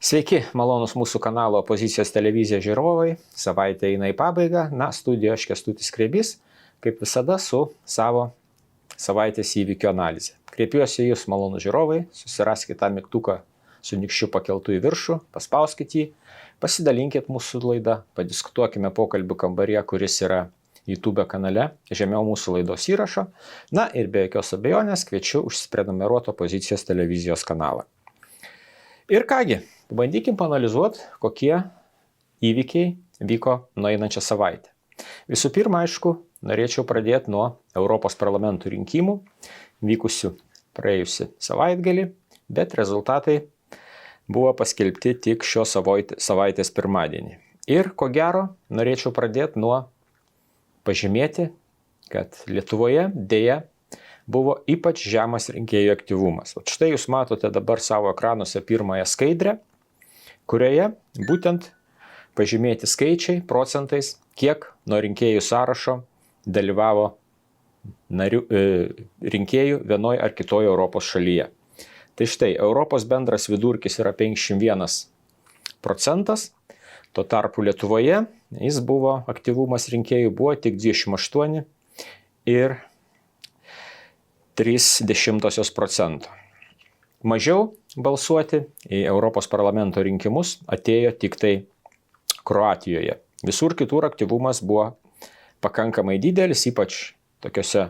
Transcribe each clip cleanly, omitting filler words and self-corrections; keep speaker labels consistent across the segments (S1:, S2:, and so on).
S1: Sveiki, malonus mūsų kanalo Opozicijos televizija žiūrovai. Savaitė eina į pabaigą. Studijoje aš Kęstutis Skrebys, kaip visada, su savo savaitės įvykių analizė. Kreipiuosi į jūs, malonus žiūrovai, susiraskite tą mygtuką su nykščiu pakeltu į viršų, paspauskite jį, pasidalinkit mūsų laidą, padiskutuokime pokalbių kambaryje, kuris yra YouTube kanale, žemiau mūsų laidos įrašo. Ir be jokios abejonės kviečiu užsiprenumeruoti Opozicijos televizijos kanalą. Ir kągi, pabandykim panalizuoti, kokie įvykiai vyko nueinančią savaitę. Visų pirma, aišku, norėčiau pradėti nuo Europos parlamento rinkimų, vykusių praėjusią savaitgalį, bet rezultatai buvo paskelbti tik šios savaitės pirmadienį. Ir ko gero, norėčiau pradėti nuo pažymėti, kad Lietuvoje dėja buvo ypač žemas rinkėjų aktyvumas. Štai jūs matote dabar savo ekranuose pirmąją skaidrę, kurioje būtent pažymėti skaičiai, procentais, kiek nuo rinkėjų sąrašo dalyvavo rinkėjų vienoje ar kitoje Europos šalyje. Tai štai, Europos bendras vidurkis yra 51%, tuo tarpu Lietuvoje aktyvumas rinkėjų buvo tik 28 ir 0,3%. Mažiau balsuoti į Europos parlamento rinkimus atėjo tik tai Kroatijoje. Visur kitur aktyvumas buvo pakankamai didelis, ypač tokiose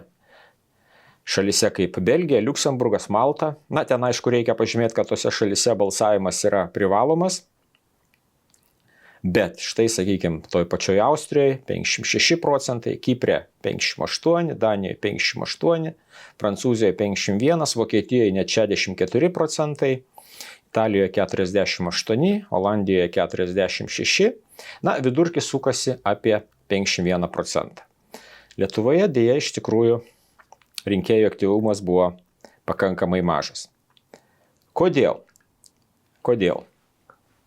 S1: šalise kaip Belgija, Liuksemburgas, Malta. Ten aišku reikia pažymėti, kad tose šalise balsavimas yra privalomas. Bet štai, sakykime, toj pačioje Austrijoje 56%, Kipre 58%, Danijoje 58%, Prancūzijoje 51%, Vokietijoje net 64%, Italijoje 48%, Olandijoje 46%, vidurkis sukasi apie 51%. Lietuvoje dėja iš tikrųjų rinkėjų aktyvumas buvo pakankamai mažas. Kodėl?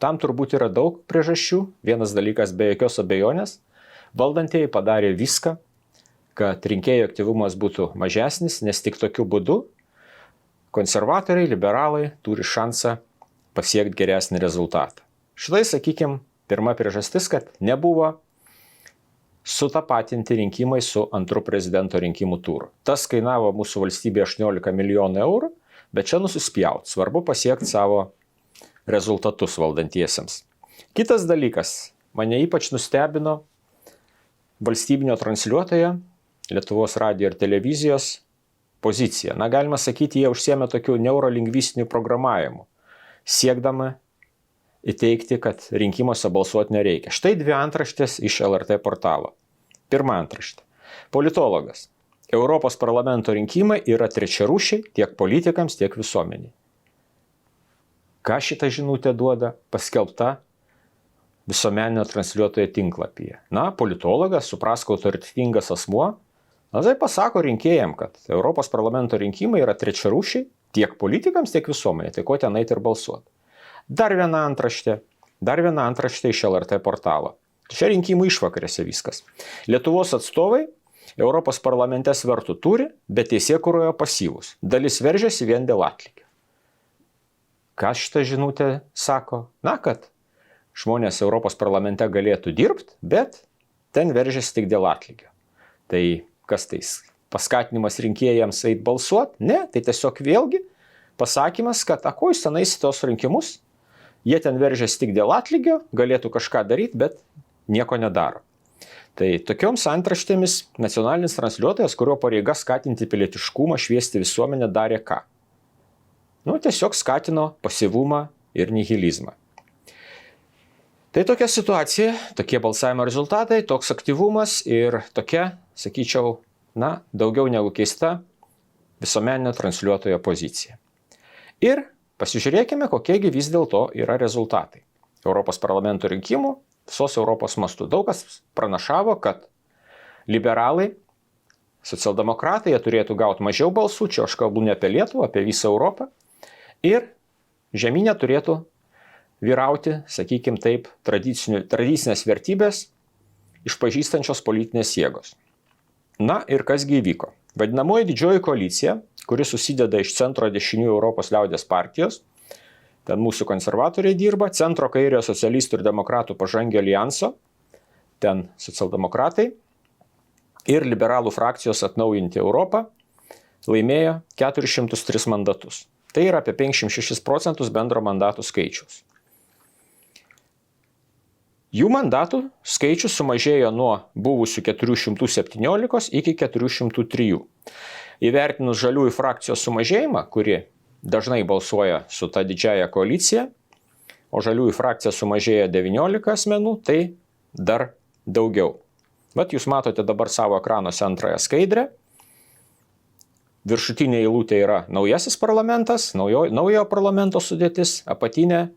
S1: Tam turbūt yra daug priežasčių. Vienas dalykas be jokios abejonės. Valdantieji padarė viską, kad rinkėjų aktyvumas būtų mažesnis, nes tik tokiu būdu konservatoriai, liberalai turi šansą pasiekti geresnį rezultatą. Štai, sakykime, pirma priežastis, kad nebuvo sutapatinti rinkimai su antru prezidento rinkimų turu. Tas kainavo mūsų valstybėje 18 milijonų eurų, bet čia nusispjaut. Svarbu pasiekti savo rezultatus valdantiesiems. Kitas dalykas, mane ypač nustebino valstybinio transliuotojo, Lietuvos radijo ir televizijos pozicija. Galima sakyti, jie užsiėmė tokiu neurolingvistiniu programavimu, siekdama įteikti, kad rinkimuose balsuoti nereikia. Štai dvi antraštės iš LRT portalo. Pirma antraštė. Politologas. Europos parlamento rinkimai yra trečiarūšiai tiek politikams, tiek visuomeniai. Ką šitą žinutę duoda paskelbta visuomeninio transliuotojo tinklapyje? Politologas, suprask autoritetingas asmuo, tai pasako rinkėjams, kad Europos parlamento rinkimai yra trečiarūšiai tiek politikams, tiek visuomeniai. Tai ko ten eiti ir balsuoti? Dar viena antraštė iš LRT portalo. Čia rinkimų išvakarėse viskas. Lietuvos atstovai Europos parlamente svertų turi, bet teisėkūroje pasyvūs. Dalis veržiasi vien dėl atlygio. Ką šitą žinutę sako? Kad žmonės Europos parlamente galėtų dirbti, bet ten veržiasi tik dėl atlygio. Tai kas tai? Paskatinimas rinkėjams eiti balsuoti? Ne, tai tiesiog vėlgi pasakymas, kad ko jūs ten eisite tos rinkimus? Jie ten veržiasi tik dėl atlygio, galėtų kažką daryti, bet nieko nedaro. Tai tokioms antraštėmis nacionalinis transliuotojas, kurio pareiga skatinti pilietiškumą, šviesti visuomenę, darė ką? Tiesiog skatino pasyvumą ir nihilizmą. Tai tokia situacija, tokie balsavimo rezultatai, toks aktyvumas ir tokia, sakyčiau, daugiau negu keista visuomeninio transliuotojo pozicija. Ir pasižiūrėkime, kokiegi vis dėlto yra rezultatai. Europos parlamento rinkimų visos Europos mastu. Daug kas pranašavo, kad liberalai, socialdemokratai, jie turėtų gauti mažiau balsų, čia aš kalbu ne apie Lietuvą, apie visą Europą. Ir žemynė turėtų vyrauti, sakykime taip, tradicinės vertybės išpažįstančios politinės jėgos. Ir kasgi įvyko? Vadinamoji didžioji koalicija, kuri susideda iš centro dešiniųjų Europos liaudės partijos, ten mūsų konservatoriai dirba, centro kairiojo socialistų ir demokratų pažangio alijanso, ten socialdemokratai ir liberalų frakcijos Atnaujinti Europą laimėjo 403 mandatus. Tai yra apie 56% bendro mandatų skaičiaus. Jų mandatų skaičius sumažėjo nuo buvusių 417 iki 403. Įvertinus žaliųjų frakcijos sumažėjimą, kuri dažnai balsuoja su ta didžiaja koalicija, o žaliųjų frakcija sumažėjo 19 asmenų, tai dar daugiau. Bet jūs matote dabar savo ekranuose antrąją skaidrę. Viršutinė eilutė yra naujasis parlamentas, naujojo parlamento sudėtis, apatinė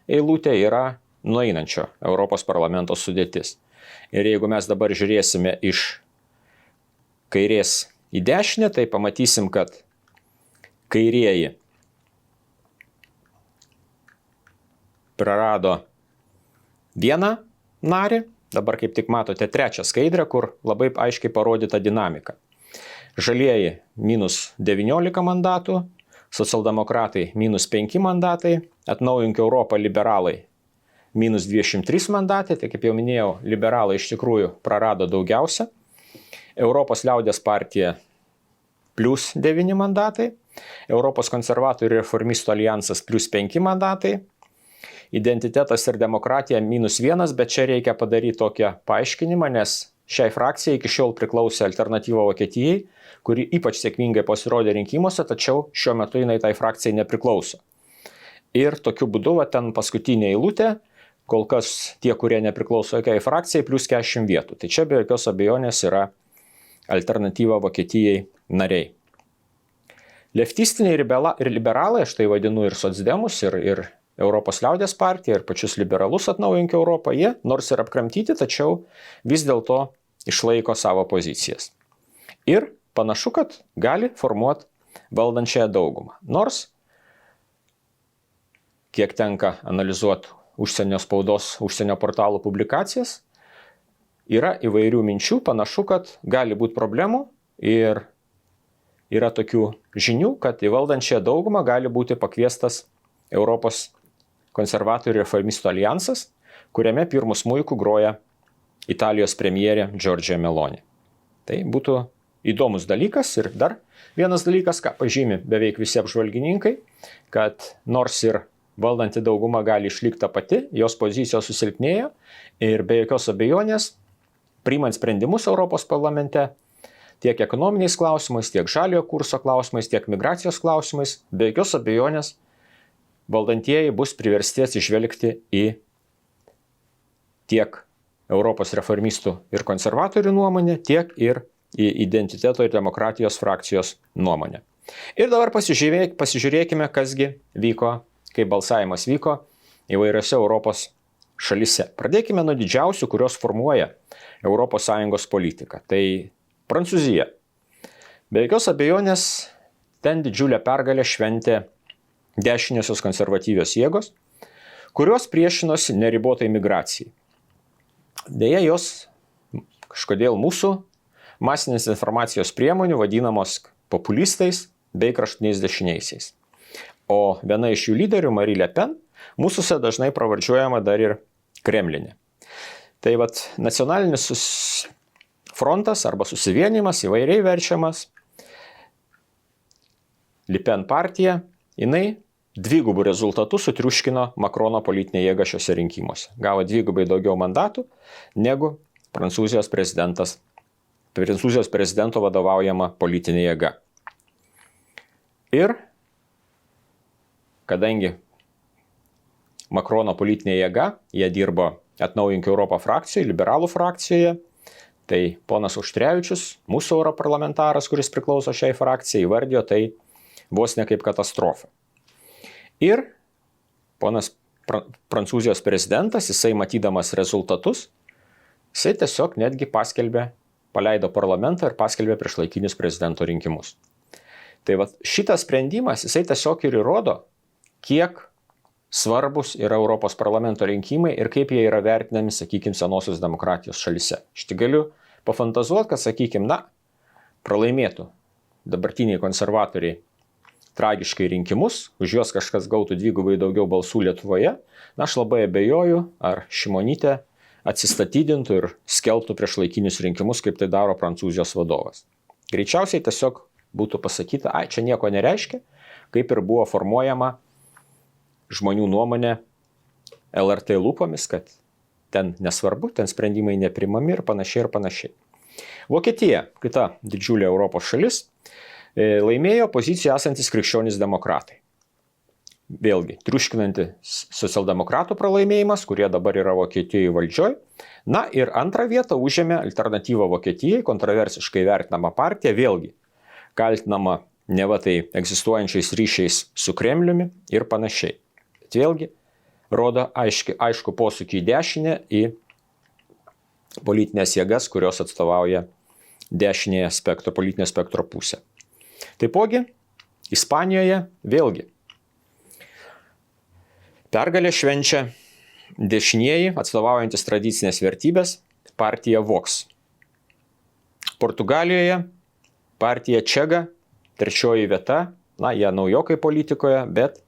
S1: eilutė yra nueinančio Europos parlamento sudėtis. Ir jeigu mes dabar žiūrėsime iš kairės į dešinę, tai pamatysim, kad kairieji prarado vieną narį, dabar kaip tik matote trečią skaidrę, kur labai aiškiai parodyta dinamika. Žalieji minus 19 mandatų, socialdemokratai minus 5 mandatai, Atnaujink Europą liberalai minus 23 mandatai, tai kaip jau minėjau, liberalai iš tikrųjų prarado daugiausia. Europos liaudės partija plus 9 mandatai, Europos konservatorių ir reformistų alijansas plus 5 mandatai, Identitetas ir demokratija minus 1, bet čia reikia padaryti tokią paaiškinimą, nes šiai frakcijai iki šiol priklausė Alternatyva Vokietijai, kuri ypač sėkmingai pasirodė rinkimuose, tačiau šiuo metu jinai tai frakcijai nepriklauso. Ir tokiu būdu, ten paskutinė eilutė, kol kas tie, kurie nepriklauso jokiai frakcijai, plus 40 vietų. Tai čia be jokios abejonės yra Alternatyva Vokietijai nariai. Leftistiniai ir liberalai, aš tai vadinu ir socdemus, ir Europos liaudės partiją, ir pačius liberalus Atnaujink Europą, jie nors ir apkramtyti, tačiau vis dėlto išlaiko savo pozicijas. Ir panašu, kad gali formuoti valdančiąją daugumą. Nors, kiek tenka analizuoti užsienio spaudos, užsienio portalų publikacijas, yra įvairių minčių, panašu, kad gali būti problemų ir yra tokių žinių, kad į valdančiąją daugumą gali būti pakviestas Europos konservatorių ir reformistų alijansas, kuriame pirmu smuiku groja Italijos premjerė Giorgia Meloni. Tai būtų įdomus dalykas. Ir dar vienas dalykas, ką pažymi beveik visi apžvalgininkai, kad nors ir valdanti dauguma gali išlikti ta pati, jos pozicijos susilpnėjo ir be jokios abejonės, priimant sprendimus Europos parlamente, tiek ekonominiais klausimais, tiek žaliojo kurso klausimais, tiek migracijos klausimais, be jokios abejonės, valdantieji bus priversti atsižvelgti į tiek Europos reformistų ir konservatorių nuomonę, tiek ir į Identiteto ir demokratijos frakcijos nuomonę. Ir dabar pasižiūrėkime, kasgi vyko, kaip balsavimas vyko įvairiose Europos šalise. Pradėkime nuo didžiausių, kurios formuoja ES politiką. Tai Prancūzija. Be jokios abejonės, ten didžiulę pergalę šventė dešiniosios konservatyvios jėgos, kurios priešinosi neribotai migracijai. Deja, jos kažkodėl mūsų masinės informacijos priemonių vadinamos populistais bei kraštiniais dešiniaisiais. O viena iš jų lyderių, Marine Le Pen, mūsųse dažnai pravardžiuojama dar ir Kremlinė. Tai nacionalinis frontas arba susivienimas, įvairiai verčiamas, Le Pen partija, jinai dvigubų rezultatų sutriuškino Makrono politinė jėga šiuose rinkimuose. Gavo dvigubai daugiau mandatų negu Prancūzijos prezidento vadovaujama politinė jėga. Ir kadangi Makrono politinė jėga, jie dirbo Atnaujink Europą frakcijoje, liberalų frakcijoje, tai ponas Auštrevičius, mūsų europarlamentaras, kuris priklauso šiai frakcijai, įvardijo tai vos ne kaip katastrofą. Ir ponas Prancūzijos prezidentas, jisai matydamas rezultatus, jisai tiesiog netgi paleido parlamentą ir paskelbė priešlaikinius prezidento rinkimus. Tai šitas sprendimas, jisai tiesiog ir įrodo, kiek svarbus yra Europos parlamento rinkimai ir kaip jie yra vertinami, sakykime, senosios demokratijos šalyse. Aš tik galiu pafantazuoti, kad, sakykime, pralaimėtų dabartiniai konservatoriai tragiškai rinkimus, už juos kažkas gautų dvigubai daugiau balsų Lietuvoje, na, aš labai abejoju, ar Šimonytė atsistatydintų ir skelbtų priešlaikinius rinkimus, kaip tai daro Prancūzijos vadovas. Greičiausiai tiesiog būtų pasakyta, čia nieko nereiškia, kaip ir buvo formuojama žmonių nuomonė LRT lūpomis, kad ten nesvarbu, ten sprendimai neprimami ir panašiai ir panašiai. Vokietija, kita didžiulė Europos šalis, laimėjo pozicijoje esantis krikščionys demokratai. Vėlgi, triuškinantis socialdemokratų pralaimėjimas, kurie dabar yra Vokietijoje valdžioj. Na ir antrą vietą užėmė Alternatyva Vokietijai, kontroversiškai vertinama partija, vėlgi kaltinama neva tai egzistuojančiais ryšiais su Kremliumi ir panašiai. Bet vėlgi rodo aišku posūkį į dešinę, į politinės jėgas, kurios atstovauja dešinėje politinio spektro pusę. Taipogi, Ispanijoje vėlgi pergalę švenčia dešinieji, atstovaujantis tradicinės vertybės, partija Vox. Portugalijoje partija Čega, trečioji vieta, na, jie naujokai politikoje, bet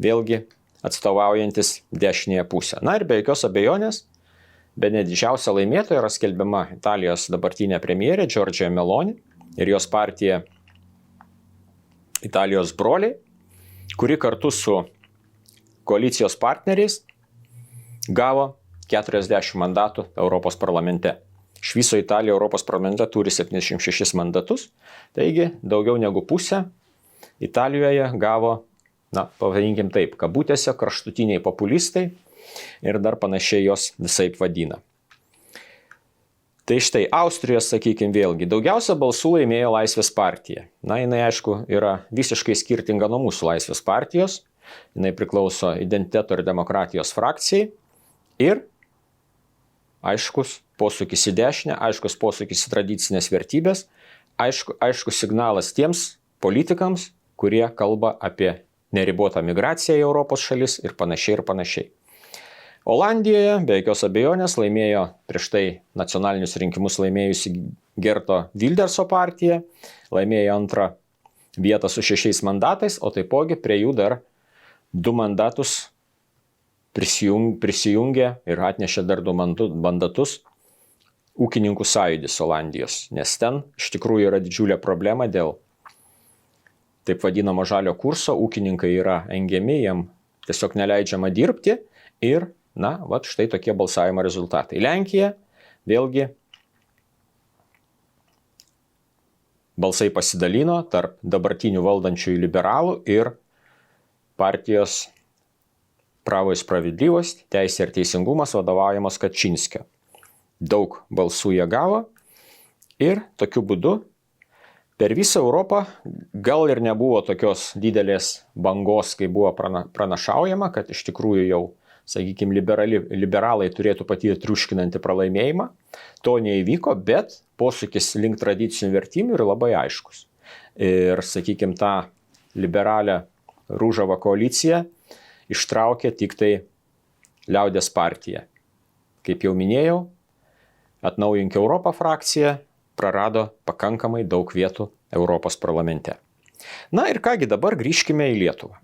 S1: vėlgi atstovaujantis dešinėje pusę. Na ir be jokios abejonės, bene didžiausia laimėtoja yra skelbiama Italijos dabartinė premjerė Giorgia Meloni ir jos partija Italijos broliai, kuri kartu su koalicijos partneriais gavo 40 mandatų Europos parlamente. Iš viso Italija Europos parlamente turi 76 mandatus, taigi daugiau negu pusę Italijoje gavo, na, pavadinkim taip, kabutėse, kraštutiniai populistai ir dar panašiai jos visaip vadina. Tai štai, Austrijos, sakykime, vėlgi, daugiausia balsų laimėjo Laisvės partija. Na, jinai, aišku, yra visiškai skirtinga nuo mūsų Laisvės partijos. Jinai priklauso Identiteto ir demokratijos frakcijai ir aiškus posūkis į dešinę, aiškus posūkis į tradicinės vertybės, aiškus signalas tiems politikams, kurie kalba apie neribotą migraciją į Europos šalis ir panašiai ir panašiai. Olandijoje, be jokios abejonės, laimėjo prieš tai nacionalinius rinkimus laimėjusi Gerto Wilderso partija, laimėjo antrą vietą su 6 mandatais, o taipogi prie jų dar 2 mandatus prisijungė ir atnešė dar 2 mandatus ūkininkų sąjūdis Olandijos, nes ten iš tikrųjų yra didžiulė problema dėl taip vadinamo žalio kurso, ūkininkai yra engiami, jiem tiesiog neleidžiama dirbti ir, na, štai tokie balsavimo rezultatai. Lenkija, vėlgi, balsai pasidalino tarp dabartinių valdančiųjų liberalų ir partijos Pravo ir spravedlivosť, Teisė ir teisingumas vadovaujamos Kačinskio. Daug balsų jie gavo ir tokiu būdu per visą Europą gal ir nebuvo tokios didelės bangos, kai buvo pranašaujama, kad iš tikrųjų jau, sakykime, liberalai turėtų patirti triuškinantį pralaimėjimą. To neįvyko, bet posūkis link tradicinių vertybių yra labai aiškus. Ir, sakykime, tą liberalią Rūžavą koaliciją ištraukė tik tai Liaudės partija. Kaip jau minėjau, Atnaujink Europą frakcija prarado pakankamai daug vietų Europos parlamente. Na ir kągi, dabar grįžkime į Lietuvą.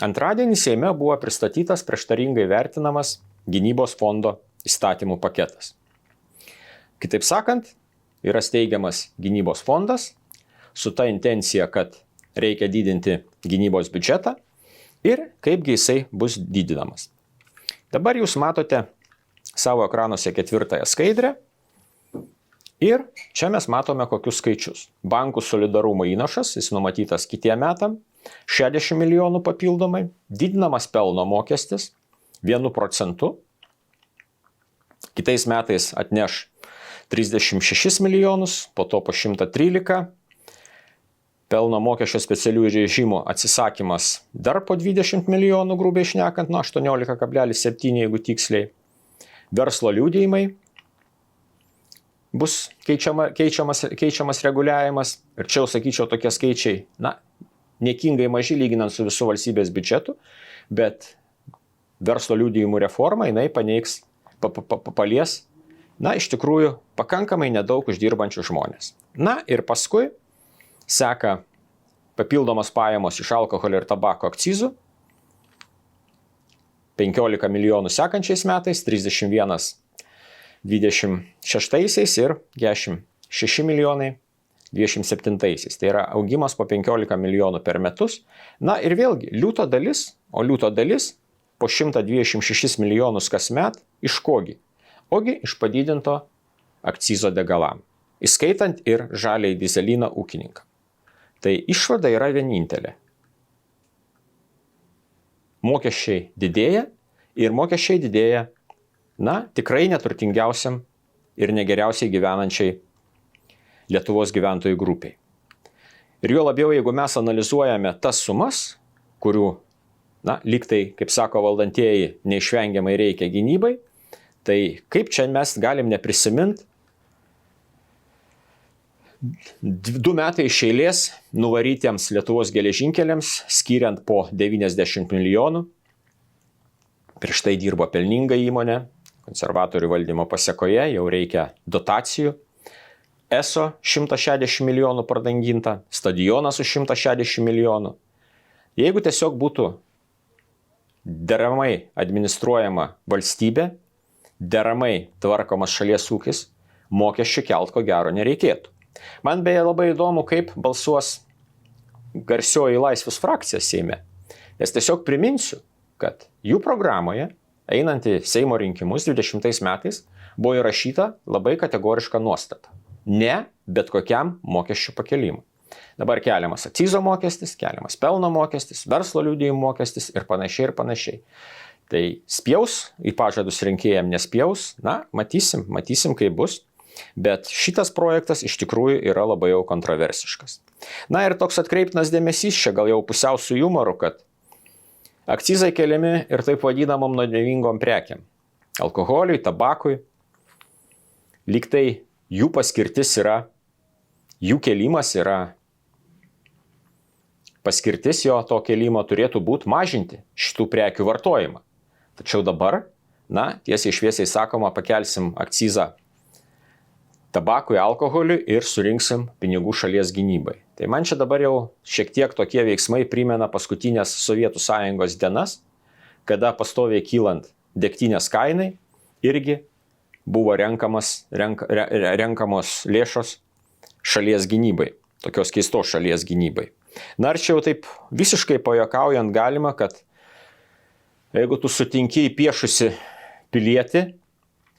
S1: Antradienį Seime buvo pristatytas prieštaringai vertinamas gynybos fondo įstatymų paketas. Kitaip sakant, yra steigiamas gynybos fondas su ta intencija, kad reikia didinti gynybos biudžetą ir kaipgi jisai bus didinamas. Dabar jūs matote savo ekranuose 4 skaidrę ir čia mes matome kokius skaičius. Bankų solidarumo įnašas, jis numatytas kitiem metam, 60 milijonų papildomai, didinamas pelno mokestis 1%, kitais metais atneš 36 milijonus, po to po 113, pelno mokesčio specialių režimų atsisakymas dar po 20 milijonų, grubiai šnekant, 18,7 jeigu tiksliai, verslo liudijimai, bus keičiamas reguliavimas ir čia jau sakyčiau tokie skaičiai, niekingai maži lyginant su visų valstybės biudžetu, bet verslo liudijimų reforma jinai paneigs, palies, iš tikrųjų pakankamai nedaug uždirbančių žmonės. Na ir paskui seka papildomos pajamos iš alkoholio ir tabako akcizų, 15 milijonų sekančiais metais, 31 26 ir 46 milijonai 27. Tai yra augimas po 15 milijonų per metus. Na ir vėlgi, liūto dalis, o liūto dalis po 126 milijonus kasmet iš kogi? Ogi iš padidinto akcizo degalam, įskaitant ir žaliai dyzeliną ūkininką. Tai išvada yra vienintelė. Mokesčiai didėja ir mokesčiai didėja, tikrai neturtingiausiam ir negeriausiai gyvenančiai Lietuvos gyventojų grupiai. Ir jo labiau, jeigu mes analizuojame tas sumas, kurių, lyg tai, kaip sako valdantieji, neišvengiamai reikia gynybai, tai kaip čia mes galim neprisiminti 2 metai iš eilės nuvarytiems Lietuvos geležinkeliams, skiriant po 90 milijonų. Prieš tai dirbo pelninga įmonė, konservatorių valdymo pasekoje jau reikia dotacijų. ESO 160 milijonų pradanginta, stadionas už 160 milijonų. Jeigu tiesiog būtų deramai administruojama valstybė, deramai tvarkomas šalies ūkis, mokesčių kelt ko gero nereikėtų. Man beje labai įdomu, kaip balsuos garsioji Laisvės frakcija Seime. Nes tiesiog priminsiu, kad jų programoje, einant į Seimo rinkimus 20 metais, buvo įrašyta labai kategoriška nuostata. Ne bet kokiam mokesčių pakelimui. Dabar keliamas akcizo mokestis, keliamas pelno mokestis, verslo liudijimų mokestis ir panašiai ir panašiai. Tai spjaus į pažadus rinkėjams nespjaus, matysim kaip bus. Bet šitas projektas iš tikrųjų yra labai jau kontroversiškas. Ir toks atkreiptinas dėmesys čia gal jau pusiau su jumoru, kad akcizai keliami ir taip vadinamom nuodėmingom prekiam. Alkoholiui, tabakui. Lyg tai jų paskirtis yra, jų kelimas yra, paskirtis jo to kelimo turėtų būti mažinti šitų prekių vartojimą. Tačiau dabar, tiesiai šviesiai sakoma, pakelsim akcizą tabakui, alkoholiui ir surinksim pinigų šalies gynybai. Tai man čia dabar jau šiek tiek tokie veiksmai primena paskutinės Sovietų Sąjungos dienas, kada pastoviai kylant degtinės kainai irgi buvo renkamos lėšos šalies gynybai, tokios keistos šalies gynybai. Ir čia jau taip visiškai pajuokaujant galima, kad jeigu tu sutinki įpiešusi pilietį,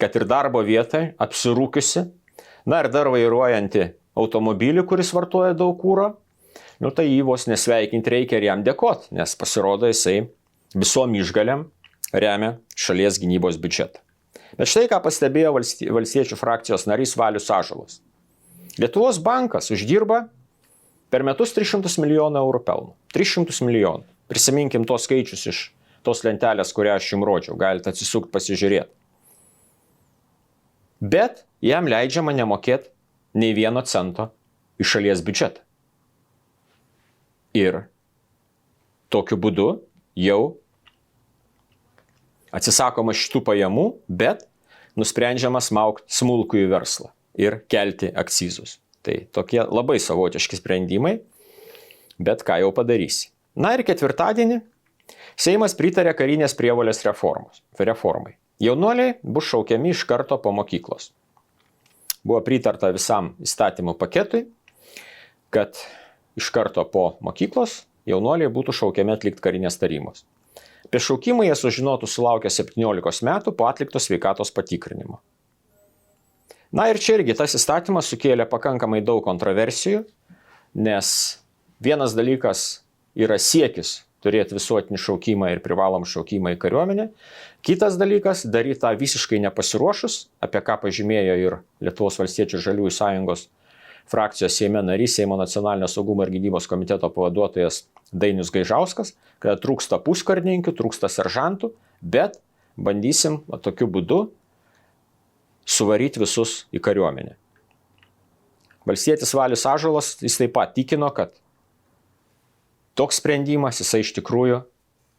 S1: kad ir darbo vietoj, apsirūkiusi, ir dar vairuojanti automobilį, kuris vartoja daug kuro, tai jį vos nesveikinti reikia ir jam dėkoti, nes pasirodo jisai visom išgaliam remia šalies gynybos biudžetą. Bet štai ką pastebėjo valstiečių frakcijos narys Valius Ąžuolas. Lietuvos bankas uždirba per metus 300 milijonų eurų pelno. 300 milijonų. Prisiminkim tos skaičius iš tos lentelės, kurią aš jums rodžiau. Galite atsisukti pasižiūrėti. Bet jam leidžiama nemokėti nei 1 cento iš šalies biudžetą. Ir tokiu būdu jau atsisakoma šitų pajamų, bet nusprendžiama smaugti smulkųjį verslą ir kelti akcizus. Tai tokie labai savotiški sprendimai, bet ką jau padarysi. Ir ketvirtadienį Seimas pritarė karinės prievolės reformai. Jaunuoliai bus šaukiami iš karto po mokyklos. Buvo pritarta visam įstatymų paketui, kad iš karto po mokyklos jaunuoliai būtų šaukiami atlikti karinės tarnybos. Apie šaukimą jie sužinotų sulaukę 17 metų po atlikto sveikatos patikrinimo. Ir čia irgi tas įstatymas sukėlė pakankamai daug kontroversijų, nes vienas dalykas yra siekis turėti visuotinį šaukimą ir privalomą šaukimą į kariuomenę. Kitas dalykas - daryti tą visiškai nepasiruošus, apie ką pažymėjo ir Lietuvos valstiečių ir žaliųjų sąjungos frakcijos Seime narys, Seimo nacionalinio saugumo ir gynybos komiteto pavaduotojas Dainius Gaižauskas, kad trūksta puskarininkių, trūksta seržantų, bet bandysim tokiu būdu suvaryti visus į kariuomenę. Valstietis Valius Ąžuolas, jis taip pat tikino, kad toks sprendimas jisai iš tikrųjų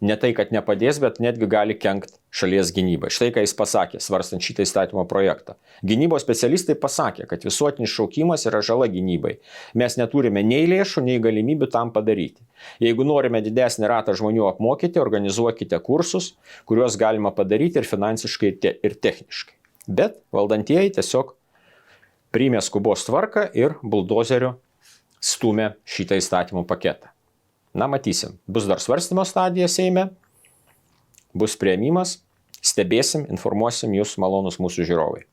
S1: ne tai, kad nepadės, bet netgi gali kenkti šalies gynybai. Štai ką jis pasakė, svarstant šitą įstatymo projektą. Gynybos specialistai pasakė, kad visuotinis šaukimas yra žala gynybai. Mes neturime nei lėšų, nei galimybių tam padaryti. Jeigu norime didesnį ratą žmonių apmokyti, organizuokite kursus, kuriuos galima padaryti ir finansiškai, ir techniškai. Bet valdantieji tiesiog priėmė skubos tvarką ir buldozeriu stumė šitą įstatymų paketą. Na, matysim. Bus dar svarstymo stadija Seime, bus priėmimas, stebėsim, informuosim jūs, malonus mūsų žiūrovai.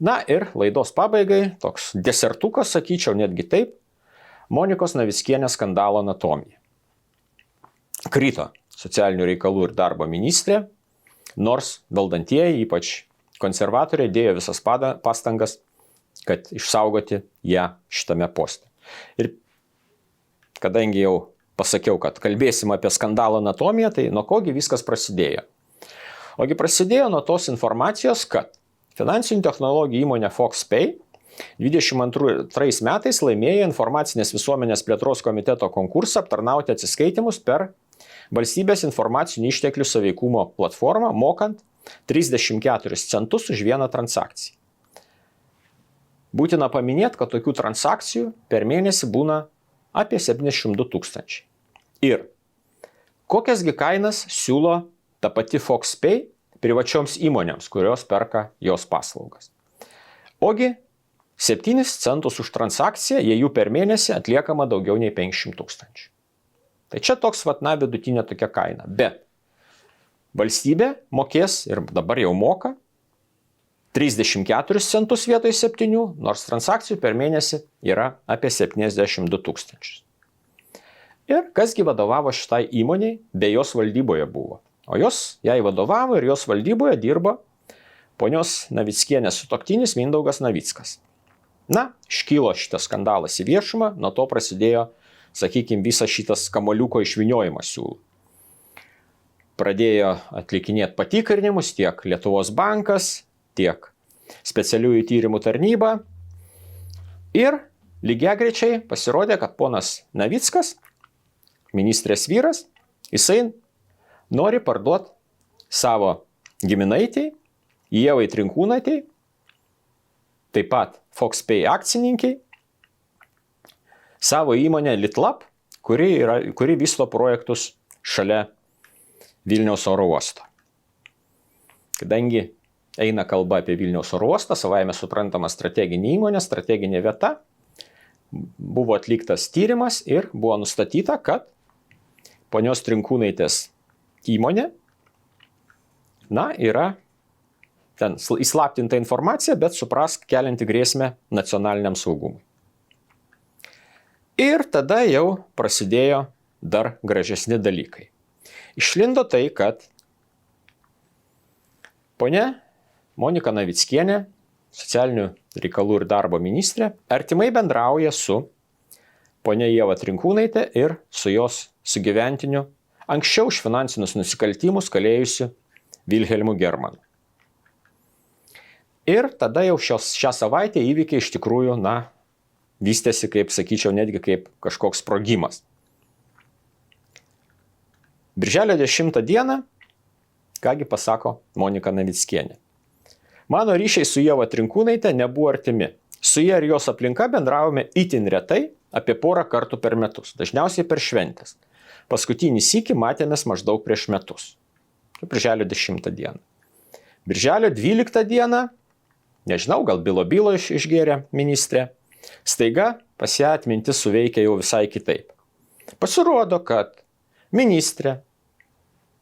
S1: Na ir laidos pabaigai, toks desertukas, sakyčiau, netgi taip, Monikos Navickienės skandalo anatomija. Krito socialinių reikalų ir darbo ministrė, nors valdantieji, ypač konservatoriai, dėjo visas pastangas, kad išsaugoti ją šitame poste. Ir kadangi jau pasakiau, kad kalbėsim apie skandalo anatomiją, tai nuo kogi viskas prasidėjo? Ogi prasidėjo nuo tos informacijos, kad finansinių technologijų įmonė FoxPay 2022 metais laimėjo informacinės visuomenės plėtros komiteto konkursą aptarnauti atsiskaitimus per valstybės informacinių išteklių sąveikumo platformą, mokant 34 centus už vieną transakciją. Būtina paminėti, kad tokių transakcijų per mėnesį būna apie 72 000. Ir kokiasgi kainas siūlo ta pati FoxPay privačioms įmonėms, kurios perka jos paslaugas. Ogi 7 centus už transakciją, jei jų per mėnesį atliekama daugiau nei 500 000. Tai čia toks vidutinė tokia kaina. Bet valstybė mokės ir dabar jau moka 34 centus vietoj 7, nors transakcijų per mėnesį yra apie 72 000. Ir kasgi vadovavo šitai įmoniai, bei jos valdyboje buvo. O jos jai vadovavo ir jos valdyboje dirba ponios Navickienės sutuoktinis Mindaugas Navickas. Na, iškilo šitas skandalas į viešumą, nuo to prasidėjo, sakykime, visas šitas kamuoliuko išvyniojimas siūlų. Pradėjo atlikinėti patikrinimus tiek Lietuvos bankas, tiek specialiųjų tyrimų tarnyba. Ir lygiagrečiai pasirodė, kad ponas Navickas, ministrės vyras, jisai nori parduoti savo giminaitei, Ievai Trinkūnaitei, taip pat FoxPay akcininkiai, savo įmonę Litlab, kuri vysto projektus šalia Vilniaus oro uosto. Kadangi eina kalba apie Vilniaus oro uostą, savaime suprantama strateginė įmonė, strateginė vieta, buvo atliktas tyrimas ir buvo nustatyta, kad ponios Trinkūnaitės įmonė, yra ten įslaptinta informacija, bet suprask, kelianti grėsmę nacionaliniam saugumui. Ir tada jau prasidėjo dar gražesni dalykai. Išlindo tai, kad ponia Monika Navickienė, socialinių reikalų ir darbo ministrė, artimai bendrauja su ponia Ieva Trinkūnaitė ir su jos sugyventiniu, anksčiau už finansinius nusikaltimus kalėjusiu Vilhelmu Germanu. Ir tada jau šią savaitę įvykiai iš tikrųjų, vystėsi, kaip sakyčiau, netgi kaip kažkoks sprogimas. Birželio 10 dieną, kągi pasako Monika Navickienė. Mano ryšiai su Ieva Trinkūnaitė nebuvo artimi. Su ja ir jos aplinka bendravome itin retai, apie porą kartų per metus, dažniausiai per šventės. Paskutinį sykį matėmės maždaug prieš metus. Birželio 10 dieną. Birželio 12 dieną, nežinau, gal bylo išgėrė ministrė, staiga pas ją atmintis suveikia jau visai kitaip. Pasirodo, kad ministrė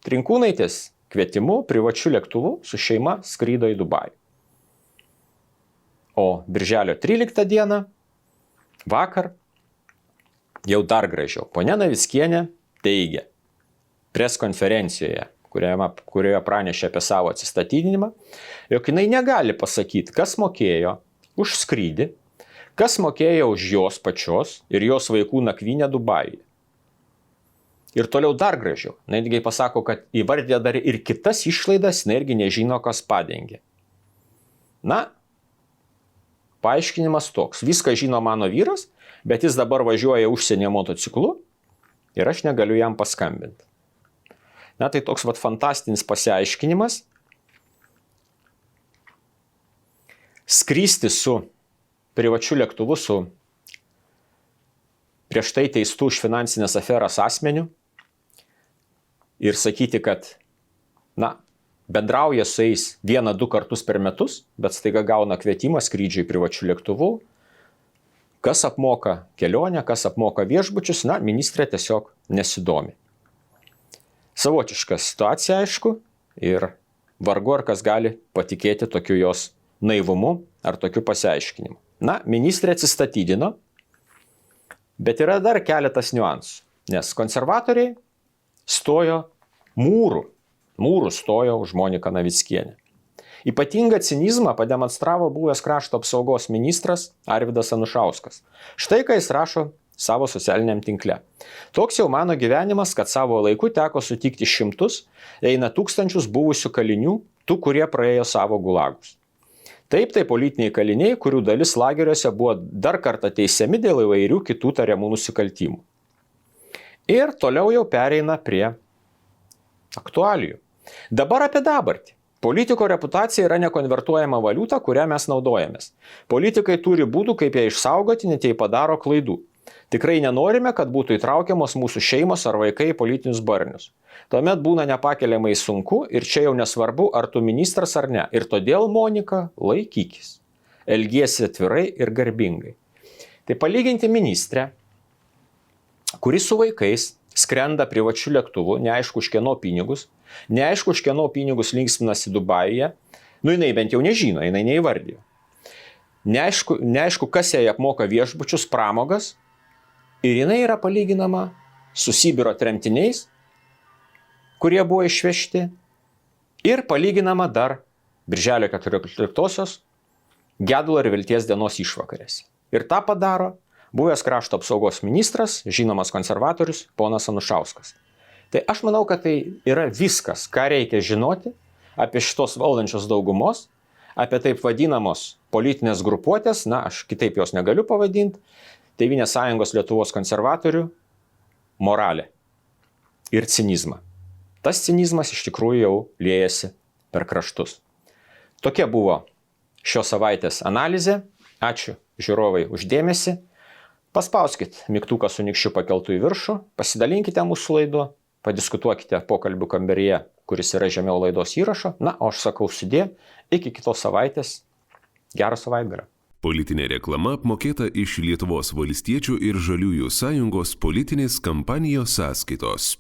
S1: Trinkūnaitės kvietimu privačiu lėktuvu su šeima skrydo į Dubajų. O birželio 13 dieną, vakar, jau dar gražiau, ponia Navickienė teigia preskonferencijoje, kurioje pranešė apie savo atsistatydinimą, jog jinai negali pasakyti, kas mokėjo už skrydį, kas mokėjo už jos pačios ir jos vaikų nakvynę Dubajuje. Ir toliau dar gražiau, netgi pasako, kad įvardė dar ir kitas išlaidas, irgi nežino, kas padengė. Paaiškinimas toks, viską žino mano vyras, bet jis dabar važiuoja užsienio motociklu ir aš negaliu jam paskambinti. Na, tai toks fantastinis pasiaiškinimas. Skristi su privačiu lėktuvu su prieš tai teistų už finansinės aferas asmeniu ir sakyti, kad, bendrauja su jais 1-2 kartus per metus, bet staiga gauna kvietimą skrydžiui privačiu lėktuvu. Kas apmoka kelionę, kas apmoka viešbučius, ministrė tiesiog nesidomi. Savotiška situacija, aišku, ir vargu ar kas gali patikėti tokiu jos naivumu ar tokiu pasiaiškinimu. Ministrė atsistatydino, bet yra dar keletas niuansų, nes konservatoriai stojo mūrų stojo už Moniką Navickienę. Ypatingą cinizmą pademonstravo buvęs krašto apsaugos ministras Arvydas Anušauskas. Štai ką jis rašo savo socialiniam tinkle. Toks jau mano gyvenimas, kad savo laiku teko sutikti šimtus, eina tūkstančius buvusių kalinių, tų, kurie praėjo savo gulagus. Taip, tai politiniai kaliniai, kurių dalis lageriuose buvo dar kartą teisiami dėl įvairių kitų tariamų nusikaltimų. Ir toliau jau pereina prie aktualijų. Dabar apie dabartį. Politiko reputacija yra nekonvertuojama valiuta, kurią mes naudojamės. Politikai turi būdų, kaip ją išsaugoti, net jei padaro klaidų. Tikrai nenorime, kad būtų įtraukiamos mūsų šeimos ar vaikai į politinius barnius. Tuomet būna nepakeliamai sunku ir čia jau nesvarbu, ar tu ministras ar ne. Ir todėl, Monika, laikykis. Elgiesi atvirai ir garbingai. Tai palyginti ministrę, kuris su vaikais skrenda privačiu lėktuvu, neaišku už kieno pinigus, neaišku už kieno pinigus linksminasi Dubajuje, jinai bent jau nežino, jinai neįvardijo. Neaišku, kas jai apmoka viešbučius, pramogas, ir jinai yra palyginama su Sibiro tremtiniais, kurie buvo išvežti, ir palyginama dar Birželio 14-osios gedulo ir vilties dienos išvakarėse. Ir tą padaro buvęs krašto apsaugos ministras, žinomas konservatorius, ponas Anušauskas. Tai aš manau, kad tai yra viskas, ką reikia žinoti apie šitos valdančios daugumos, apie taip vadinamos politinės grupuotės, aš kitaip jos negaliu pavadinti, Tėvynės sąjungos Lietuvos konservatorių moralę ir cinizmą. Tas cinizmas iš tikrųjų jau liejasi per kraštus. Tokia buvo šios savaitės analizė. Ačiū žiūrovai už dėmesį. Paspauskit mygtuką su nykščiu pakeltų į viršų, pasidalinkite mūsų laidu, padiskutuokite pokalbių kambaryje, kuris yra žemiau laidos įrašo. O aš sakau sudie, iki kitos savaitės. Gero savaitgalio.
S2: Politinė reklama apmokėta iš Lietuvos valstiečių ir žaliųjų sąjungos politinės kampanijos sąskaitos.